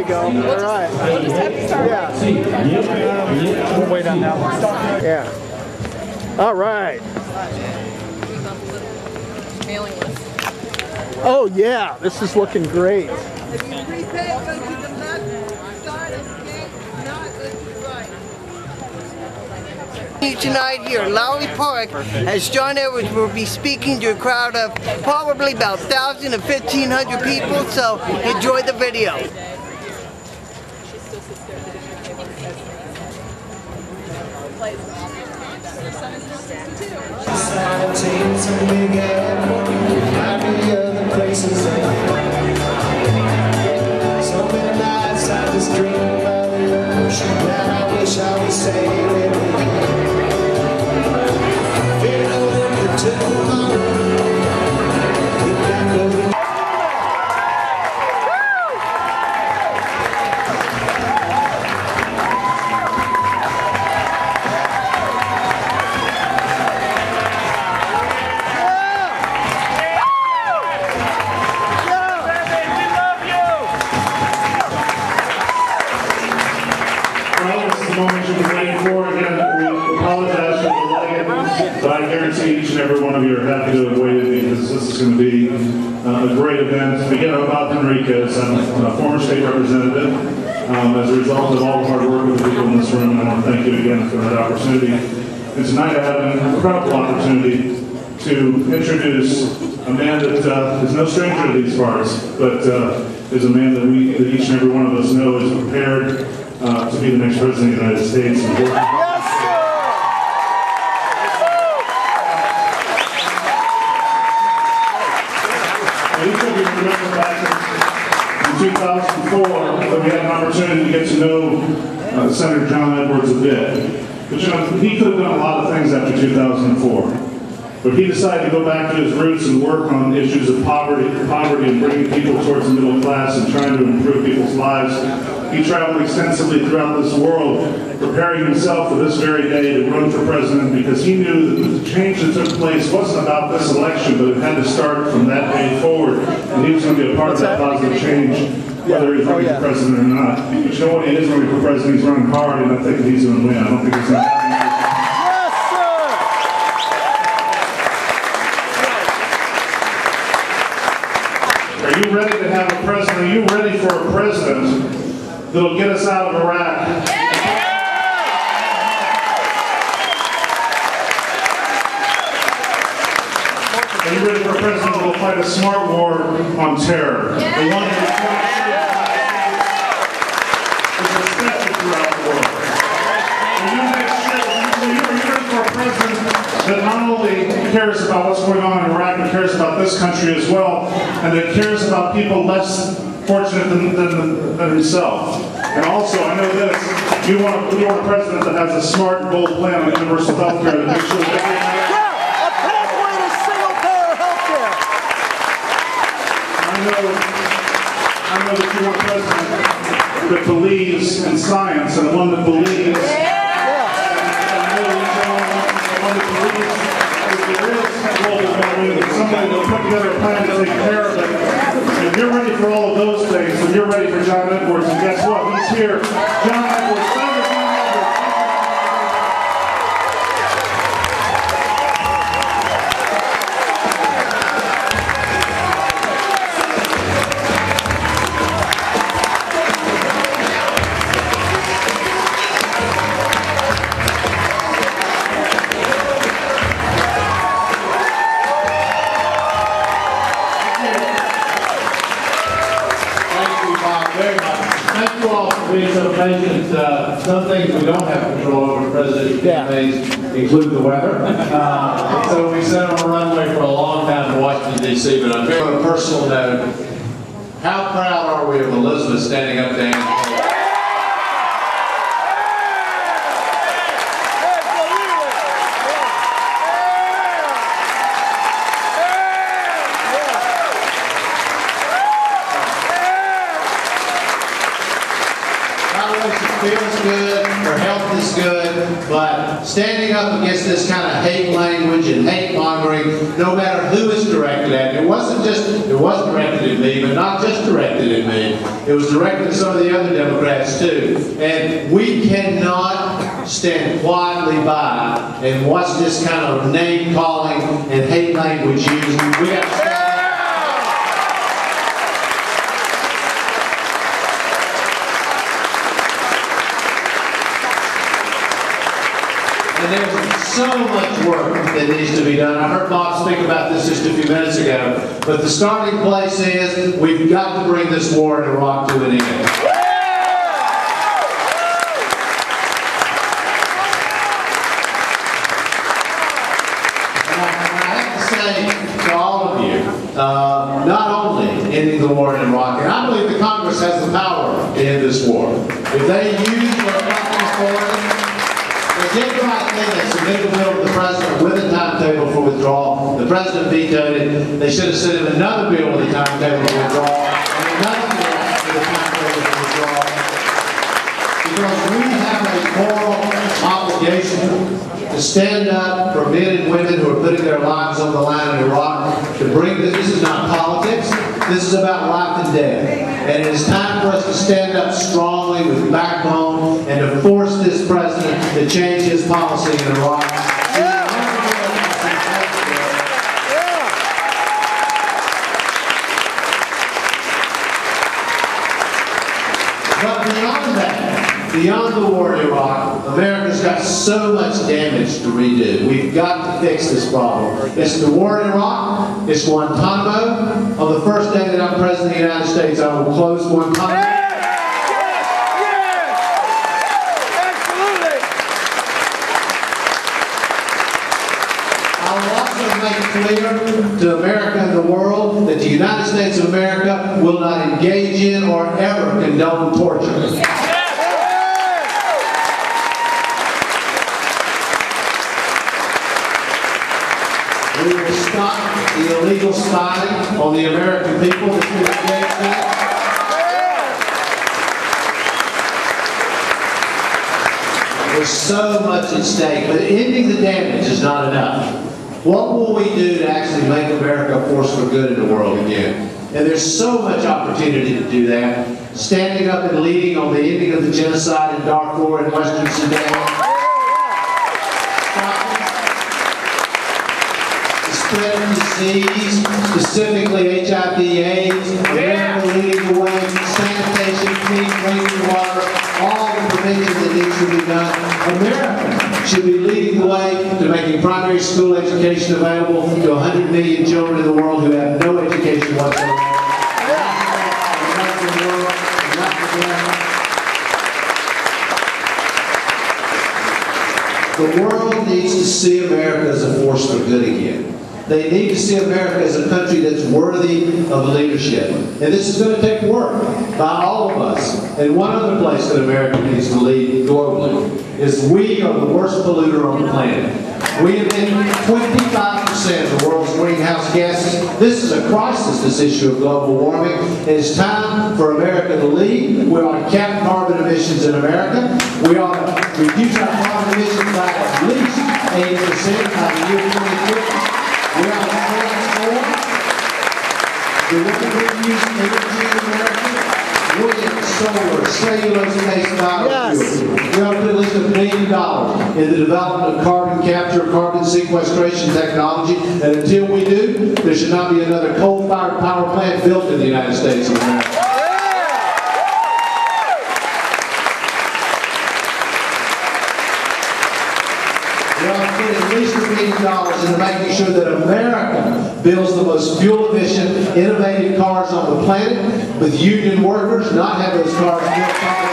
you go. All right. We'll just have to start. Yeah. We'll wait on that one. Yeah. All right. Mailing list. Oh yeah, this is looking great. If you prepay, go to the left side of the gate, not go to the right. Tonight here at Lowry Park, as John Edwards will be speaking to a crowd of probably about 1,000 to 1,500 people, so enjoy the video. But I guarantee each and every one of you are happy to have waited because this is going to be a great event. Again, I'm Bob Henriquez. I'm a former state representative. As a result of all the hard work of the people in this room, and I want to thank you again for that opportunity. And tonight I have an incredible opportunity to introduce a man that is no stranger to these parts, but is a man that each and every one of us know is prepared to be the next president of the United States. Each of you remember back in 2004 that we had an opportunity to get to know Senator John Edwards a bit. But you know, he could have done a lot of things after 2004. But he decided to go back to his roots and work on issues of poverty and bringing people towards the middle class and trying to improve people's lives. He traveled extensively throughout this world, preparing himself for this very day to run for president because he knew that the change that took place wasn't about this election, but it had to start from that day forward. And he was going to be a part of that positive change, whether he's running for president or not. But you know what? He is running for president. He's running hard, and I think that he's going to win. I don't think he's going to happen. Are you ready to have a president? Are you ready for a president that'll get us out of Iraq? Are you ready for a president that will fight a smart war on terror? The one that is respected throughout the world. Are you ready for a president that not only cares about what's going on in Iraq, but cares about this country as well, and that cares about people less fortunate than himself? And also, I know this, you want a president that has a smart and bold plan on universal health care to make sure that everyone... I know that you want a president that believes in science and one that believes somebody will put together a plan to take care of it. And if you're ready for all of those things, then you're ready for John Edwards. And guess what? He's here. John Edwards. Senator John Edwards. Thank you all for being so patient. Some things we don't have control over, presidential campaigns, include the weather. So we sat on a runway for a long time in Washington, D.C., but on a personal note, how proud are we of Elizabeth standing up there? Feels good, her health is good, but standing up against this kind of hate language and hate mongering, no matter who it's directed at. It was directed at me, but not just directed at me. It was directed at some of the other Democrats too. And we cannot stand quietly by and watch this kind of name calling and hate language used. We have to stand. And there's so much work that needs to be done. I heard Bob speak about this just a few minutes ago. But the starting place is we've got to bring this war in Iraq to an end. And I have to say to all of you, not only ending the war in Iraq, and I believe the Congress has the power to end this war. If they use their weapons for it, they did the right thing. They submitted the bill to the president with a timetable for withdrawal. The president vetoed it. They should have sent him another bill with a timetable for withdrawal and another bill with a timetable for withdrawal. Because we have a moral obligation to stand up for men and women who are putting their lives on the line in Iraq, to bring this is not politics, this is about life and death. And it is time for us to stand up strongly with backbone and to force this president to change his policy in Iraq. But beyond that, beyond the war in Iraq, America's got so much damage to redo. We've got to fix this problem. It's the war in Iraq. It's Guantanamo. On the first day that I'm President of the United States, I will close Guantanamo. Make clear to America and the world that the United States of America will not engage in or ever condone torture. We will stop the illegal spying on the American people that's been engaged in. There's so much at stake, but ending the damage is not enough. What will we do to actually make America a force for good in the world again? And there's so much opportunity to do that. Standing up and leading on the ending of the genocide in Darfur and Western Sudan. The spread of disease, specifically HIV/AIDS. America leading the way. Sanitation, clean drinking water, all the prevention that needs to be done. America should be leading the way to making primary school education available to 100 million children in the world who have no education whatsoever. The world needs to see America as a force for good again. They need to see America as a country that's worthy of leadership. And this is going to take work by all of us. And one other place that America needs to lead globally is we are the worst polluter on the planet. We emit 25% of the world's greenhouse gases. This is a crisis, this issue of global warming. And it's time for America to lead. We ought to cap carbon emissions in America. We ought to reduce our carbon emissions by at least 80% by the year 2050. We ought to transform the way we use energy in America. Wind, solar, cellulose-based biofuels. We ought to put at least $1 billion in the development of carbon capture, carbon sequestration technology. And until we do, there should not be another coal-fired power plant built in the United States of America. We ought to put at least $1 billion into making sure that America builds the most fuel-efficient, innovative cars on the planet with union workers, not have those cars built